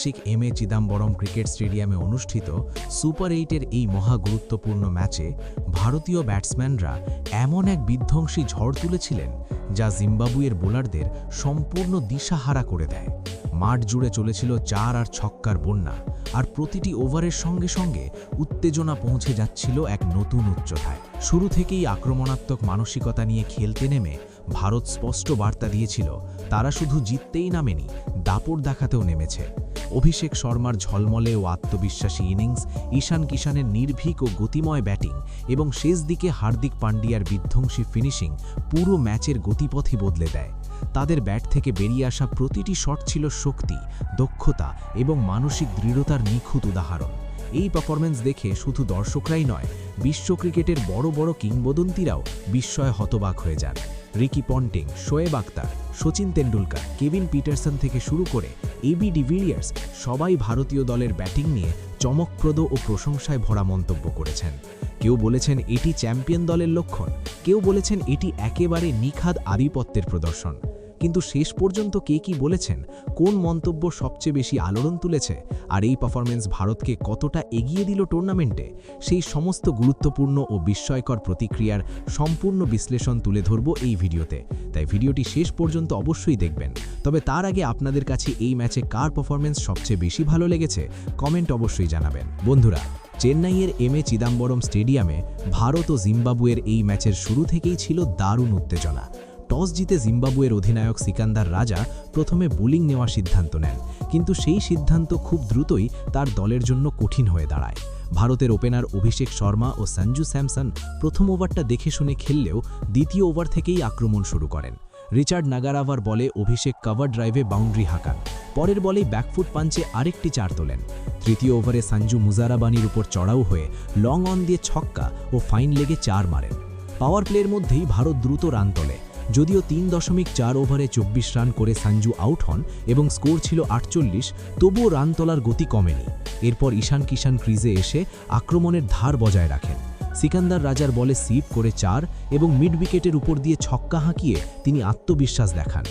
ঐতিহাসিক M A Chidambaram cricket স্টেডিয়ামে অনুষ্ঠিত সুপার 8-এর এই মহা গুরুত্বপূর্ণ ম্যাচে ভারতীয় ব্যাটসম্যানরা এমন এক বিধ্বংসী ঝড় তুলেছিলেন যা জিম্বাবুয়ের বোলারদের সম্পূর্ণ দিশাহারা করে দেয়। মাঠ জুড়ে চলেছিল 4 আর ছক্কার বন্যা, আর প্রতিটি ওভারের সঙ্গে সঙ্গে উত্তেজনা পৌঁছে যাচ্ছিল এক নতুন উচ্চতায়। শুরু থেকেই আক্রমণাত্মক মানসিকতা নিয়ে খেলতে নেমে ভারত স্পষ্ট বার্তা দিয়েছিল তারা শুধু জিততেই নামেনি, দাপট দেখাতেও নেমেছে। অভিষেক শর্মার ঝলমলে ও আত্মবিশ্বাসী ইনিংস, ঈশান কিষানের নির্ভীক ও গতিময় ব্যাটিং এবং শেষ দিকে হার্দিক পান্ডিয়ার বিধ্বংসী ফিনিশিং পুরো ম্যাচের গতিপথই বদলে দেয়। তাদের ব্যাট থেকে বেরিয়ে আসা প্রতিটি শট ছিল শক্তি, দক্ষতা এবং মানসিক দৃঢ়তার নিখুঁত উদাহরণ। এই পারফরম্যান্স দেখে শুধু দর্শকরাই নয়, বিশ্ব ক্রিকেটের বড় বড় কিংবদন্তিরাও বিস্ময়ে হতবাক হয়ে যান। Ricky Ponting, Shoaib Akhtar, Sachin Tendulkar, Kevin Pietersen থেকে শুরু করে এবি ডিভিলিয়ার্স সবাই ভারতীয় দলের ব্যাটিং নিয়ে চমকপ্রদ ও প্রশংসায় ভরা মন্তব্য করেছেন। কেউ বলেছেন এটি চ্যাম্পিয়ন দলের লক্ষণ, কেউ বলেছেন এটি একেবারে নিখাদ আধিপত্যের প্রদর্শন। কিন্তু শেষ পর্যন্ত কে কি বলেছেন, কোন মন্তব্য সবচেয়ে বেশি আলোড়ন তুলেছে, আর এই পারফরম্যান্স ভারতকে কতটা এগিয়ে দিল টুর্নামেন্টে, সেই সমস্ত গুরুত্বপূর্ণ ও বিস্ময়কর প্রতিক্রিয়ার সম্পূর্ণ বিশ্লেষণ তুলে ধরব এই ভিডিওতে। তাই ভিডিওটি শেষ পর্যন্ত অবশ্যই দেখবেন। তবে তার আগে আপনাদের কাছে এই ম্যাচে কার পারফরম্যান্স সবচেয়ে বেশি ভালো লেগেছে কমেন্ট অবশ্যই জানাবেন। বন্ধুরা, চেন্নাইয়ের এম এ চিদাম্বরম স্টেডিয়ামে ভারত ও জিম্বাবুয়ের এই ম্যাচের শুরু থেকেই ছিল দারুণ উত্তেজনা। টস জিতে জিম্বাবুয়ের অধিনায়ক সিকান্দার রাজা প্রথমে বোলিং নেওয়ার সিদ্ধান্ত নেন, কিন্তু সেই সিদ্ধান্ত খুব দ্রুতই তার দলের জন্য কঠিন হয়ে দাঁড়ায়। ভারতের ওপেনার অভিষেক শর্মা ও সঞ্জু স্যামসন প্রথম ওভারটা দেখে শুনে খেললেও দ্বিতীয় ওভার থেকেই আক্রমণ শুরু করেন। রিচার্ড নাগারাভার বলে অভিষেক কভার ড্রাইভে বাউন্ডারি হাঁকান, পরের বলেই ব্যাকফুট পাঞ্চে আরেকটি 4 তোলেন। তৃতীয় ওভারে সঞ্জু মুজারাবানির উপর চড়াও হয়ে লং অন দিয়ে ছক্কা ও ফাইন লেগে 4 মারেন। পাওয়ার প্লের মধ্যেই ভারত দ্রুত রান তোলে। যদিও 3.4 ওভারে 24 রান করে সঞ্জু আউট হন এবং স্কোর ছিল 48, তবুও রান তোলার গতি কমেনি। এরপর ঈশান কিষান ক্রিজে এসে আক্রমণের ধার বজায় রাখেন। সিকান্দার রাজার বলে সিপ করে 4 এবং মিড উইকেটের উপর দিয়ে ছক্কা হাঁকিয়ে তিনি আত্মবিশ্বাস দেখান।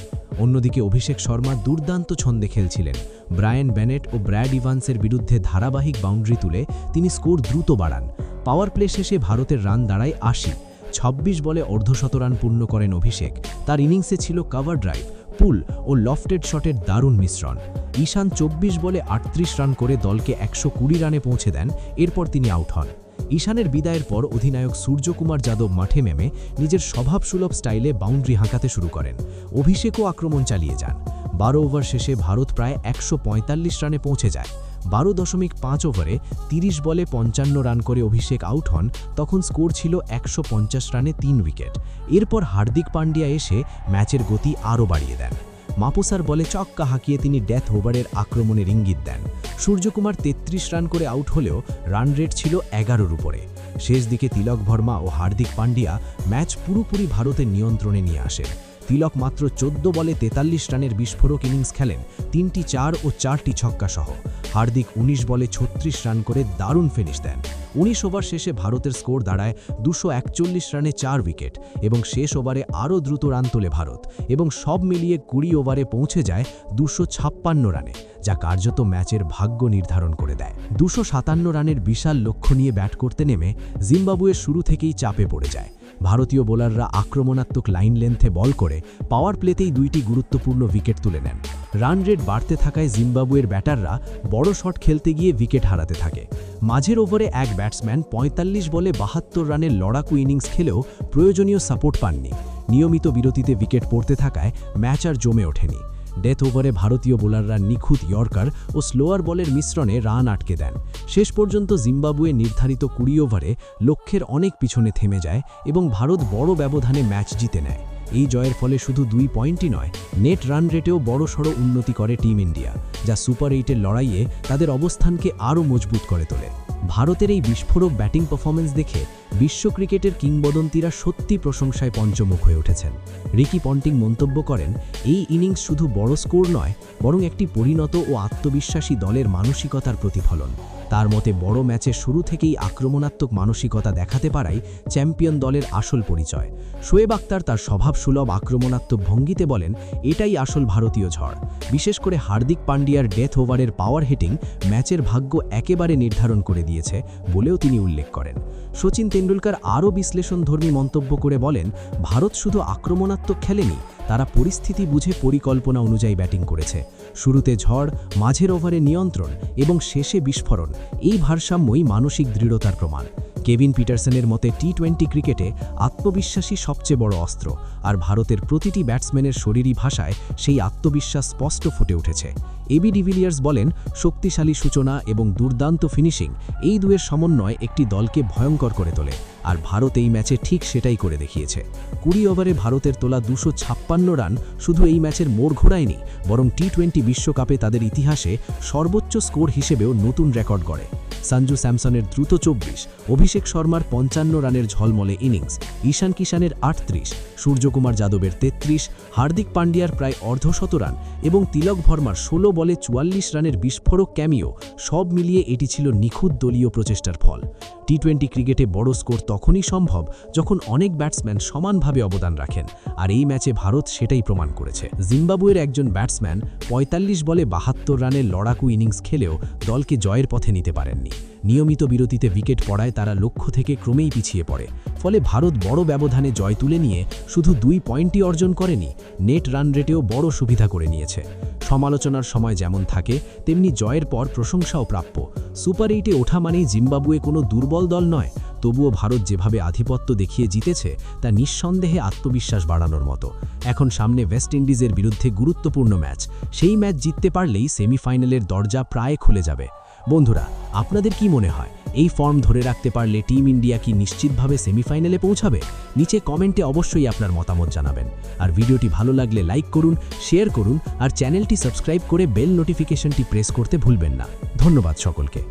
অন্যদিকে অভিষেক শর্মা দুর্দান্ত ছন্দে খেলছিলেন। ব্রায়ান বেনেট ও ব্র্যাড ইভান্সের বিরুদ্ধে ধারাবাহিক বাউন্ডারি তুলে তিনি স্কোর দ্রুত বাড়ান। পাওয়ার প্লে শেষে ভারতের রান দাঁড়ায় 80। 26 বলে অর্ধশত রান পূর্ণ করেন অভিষেক। তার ইনিংসে ছিল কভার ড্রাইভ, পুল ও লফটেড শটের দারুণ মিশ্রণ। ঈশান 24 বলে 38 রান করে দলকে 120 রানে পৌঁছে দেন। এরপর তিনি আউট হন। ঈশানের বিদায়ের পর অধিনায়ক সূর্যকুমার যাদব মাঠে নেমে নিজের স্বভাবসুলভ স্টাইলে বাউন্ডারি হাঁকাতে শুরু করেন। অভিষেকও আক্রমণ চালিয়ে যান। 12 ওভার শেষে ভারত প্রায় 145 রানে পৌঁছে যায়। 12.5 ওভারে 30 বলে 55 রান করে অভিষেক আউট হন। তখন স্কোর ছিল 150 রানে 3 উইকেট। এরপর হার্দিক পান্ডিয়া এসে ম্যাচের গতি আরও বাড়িয়ে দেন। মাপুসার বলে চক্কা হাঁকিয়ে তিনি ডেথ ওভারের আক্রমণের ইঙ্গিত দেন। সূর্যকুমার 33 রান করে আউট হলেও রান রেট ছিল 11-র উপরে। শেষ দিকে তিলক ভর্মা ও হার্দিক পান্ডিয়া ম্যাচ পুরোপুরি ভারতের নিয়ন্ত্রণে নিয়ে আসেন। তিলক মাত্র 14 বলে 43 রানের বিস্ফোরক ইনিংস খেলেন, 3টি 4 ও 4টি ছক্কা সহ। হার্দিক 19 বলে 36 রান করে দারুণ ফিনিশ দেন। 19 ওভার শেষে ভারতের স্কোর দাঁড়ায় 241 রানে 4 উইকেট এবং শেষ ওভারে আরও দ্রুত রান তোলে ভারত এবং সব মিলিয়ে 20 ওভারে পৌঁছে যায় 256 রানে, যা কার্যত ম্যাচের ভাগ্য নির্ধারণ করে দেয়। 257 রানের বিশাল লক্ষ্য নিয়ে ব্যাট করতে নেমে জিম্বাবুয়ের শুরু থেকেই চাপে পড়ে যায়। ভারতীয় বোলাররা আক্রমণাত্মক লাইন লেন্থে বল করে পাওয়ার প্লেতেই 2টি গুরুত্বপূর্ণ উইকেট তুলে নেন। রান রেট বাড়তে থাকায় জিম্বাবুয়ের ব্যাটাররা বড় শট খেলতে গিয়ে উইকেট হারাতে থাকে। মাঝের ওভারে এক ব্যাটসম্যান 45 বলে 72 রানের লড়াকু ইনিংস খেলেও প্রয়োজনীয় সাপোর্ট পাননি। নিয়মিত বিরতিতে উইকেট পড়তে থাকায় ম্যাচ আর জমে ওঠেনি। ডেথ ওভারে ভারতীয় বোলাররা নিখুঁত ইয়র্কার ও স্লোয়ার বলের মিশ্রণে রান আটকে দেন। শেষ পর্যন্ত জিম্বাবুয়ে নির্ধারিত 20 ওভারে লক্ষ্যের অনেক পিছনে থেমে যায় এবং ভারত বড় ব্যবধানে ম্যাচ জিতে নেয়। এই জয়ের ফলে শুধু 2 পয়েন্টই নয়, নেট রান রেটেও বড়সড় উন্নতি করে টিম ইন্ডিয়া, যা সুপার 8-এর লড়াইয়ে তাদের অবস্থানকে আরও মজবুত করে তোলে। ভারতের এই বিস্ফোরক ব্যাটিং পারফরম্যান্স দেখে বিশ্ব ক্রিকেটের কিংবদন্তিরা সত্যি প্রশংসায় পঞ্চমুখ হয়ে উঠেছেন। রিকি পন্টিং মন্তব্য করেন, এই ইনিংস শুধু বড় স্কোর নয়, বরং একটি পরিণত ও আত্মবিশ্বাসী দলের মানসিকতার প্রতিফলন। তার মতে বড় ম্যাচে শুরু থেকেই আক্রমণাত্মক মানসিকতা দেখাতে পারাই চ্যাম্পিয়ন দলের আসল পরিচয়। শোয়েব আখতার তার স্বভাবসুলভ আক্রমণাত্মক ভঙ্গিতে বলেন, এটাই আসল ভারতীয় ঝড়। বিশেষ করে হার্দিক পান্ডিয়ার ডেথ ওভারের পাওয়ার হিটিং ম্যাচের ভাগ্য একেবারে নির্ধারণ করে দিয়েছে বলেও তিনি উল্লেখ করেন। সচিন তেন্ডুলকর আরও বিশ্লেষণধর্মী মন্তব্য করে বলেন, ভারত শুধু আক্রমণাত্মক খেলেনি, তারা পরিস্থিতি বুঝে পরিকল্পনা অনুযায়ী ব্যাটিং করেছে। শুরুতে ঝড়, মাঝের ওভারে নিয়ন্ত্রণ এবং শেষে বিস্ফোরণ, এই ভারসাম্যই মানসিক দৃঢ়তার প্রমাণ। কেভিন পিটারসনের মতে টি-20 ক্রিকেটে আত্মবিশ্বাসী সবচেয়ে বড় অস্ত্র, আর ভারতের প্রতিটি ব্যাটসম্যানের শরীরী ভাষায় সেই আত্মবিশ্বাস স্পষ্ট ফুটে উঠেছে। এবি ডিভিলিয়ার্স বলেন, শক্তিশালী সূচনা এবং দুর্দান্ত ফিনিশিং, এই দুয়ের সমন্বয় একটি দলকে ভয়ঙ্কর করে তোলে, আর ভারত এই ম্যাচে ঠিক সেটাই করে দেখিয়েছে। 20 ওভারে ভারতের তোলা 256 রান শুধু এই ম্যাচের মোড় ঘোরায়নি, বরং টি-20 বিশ্বকাপে তাদের ইতিহাসে সর্বোচ্চ স্কোর হিসেবেও নতুন রেকর্ড গড়ে। সঞ্জু স্যামসনের দ্রুত 24, অভিষেক শর্মার 55 রানের ঝলমলে ইনিংস, ঈশান কিষানের 38, সূর্যকুমার যাদবের 33, হার্দিক পান্ডিয়ার প্রায় অর্ধশত রান এবং তিলক ভর্মার 16 বলে 44 রানের বিস্ফোরক ক্যামিও, সব মিলিয়ে এটি ছিল নিখুঁত দলীয় প্রচেষ্টার ফল। টি-20 ক্রিকেটে বড় স্কোর তখনই সম্ভব যখন অনেক ব্যাটসম্যান সমানভাবে অবদান রাখেন, আর এই ম্যাচে ভারত সেটাই প্রমাণ করেছে। জিম্বাবুয়ের একজন ব্যাটসম্যান 45 বলে 72 রানের লড়াকু ইনিংস খেলেও দলকে জয়ের পথে নিতে পারেননি। নিয়মিত বিরতিতে উইকেট পড়ায় তারা লক্ষ্য থেকে ক্রমেই পিছিয়ে পড়ে। ফলে ভারত বড় ব্যবধানে জয় তুলে নিয়ে শুধু 2 পয়েন্টই অর্জন করেনি, নেট রান রেটেও বড় সুবিধা করে নিয়েছে। সমালোচনার সময় যেমন থাকে, তেমনি জয়ের পর প্রশংসাও প্রাপ্য। সুপার 8-এ ওঠা মানেই জিম্বাবুয়ে কোনো দুর্বল দল নয়, তবুও ভারত যেভাবে আধিপত্য দেখিয়ে জিতেছে তা নিঃসন্দেহে আত্মবিশ্বাস বাড়ানোর মতো। এখন সামনে ওয়েস্ট ইন্ডিজের বিরুদ্ধে গুরুত্বপূর্ণ ম্যাচ, সেই ম্যাচ জিততে পারলেই সেমিফাইনালের দরজা প্রায় খুলে যাবে। বন্ধুরা, আপনাদের কি মনে হয়, এই ফর্ম ধরে রাখতে পারলে টিম ইন্ডিয়া কি নিশ্চিতভাবে সেমিফাইনালে পৌঁছাবে? নিচে কমেন্টে অবশ্যই আপনার মতামত জানাবেন। আর ভিডিওটি ভালো লাগলে লাইক করুন, শেয়ার করুন, আর চ্যানেলটি সাবস্ক্রাইব করে বেল নোটিফিকেশনটি প্রেস করতে ভুলবেন না। ধন্যবাদ সকলকে।